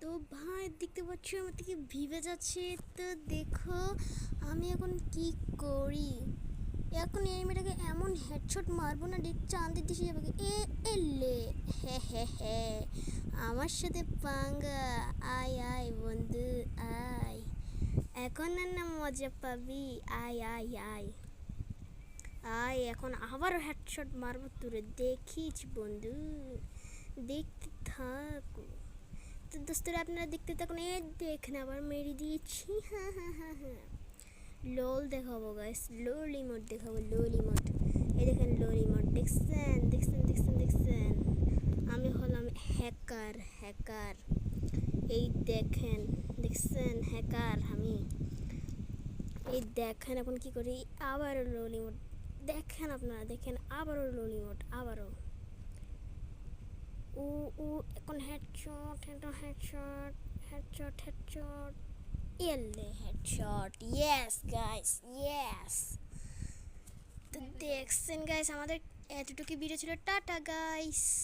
তো ভাই দেখতে পাচ্ছ আমার থেকে ভিভে যাচ্ছে। তো দেখো আমি এখন কি করি। এখন এই মেয়েটাকে এমন হেডশট মারবো না ডেট চাঁদের দিশে যাবে। এলে হ্যাঁ হ্যাঁ হ্যাঁ, আমার সাথে পাঙ্গা। আয় আয় বন্ধু আয়, এখন আর না মজা পাবি। আয় আয় আয় আয়, এখন আবার হেডশট মারবো তোরে, দেখিস বন্ধু, দেখতে থাকো। তো দোস্তরা আপনারা দেখতে থাকুন। দেখেন আবার মেরে দিয়েছি। হ্যাঁ হ্যাঁ হ্যাঁ হ্যাঁ, লোল দেখাবো গাইস, লোল ইমোট দেখাবো, লোল ইমোট। এই দেখেন লোল ইমোট, দেখছেন দেখছেন দেখছেন দেখছেন। আমি হলাম হ্যাকার হ্যাকার, এই দেখেন দেখছেন হ্যাকার আমি। এই দেখেন এখন কি করি, আবারও লোল ইমোট দেখেন আপনারা, দেখেন আবারও লোল ইমোট, আবারও। ও ও এখন হেডশট হেডশট হেডশট হেডশট, এলে হেডশট। Yes guys yes. তো দেখছেন গাইস, আমাদের এতটুকু ভিডিও ছিল। Tata guys.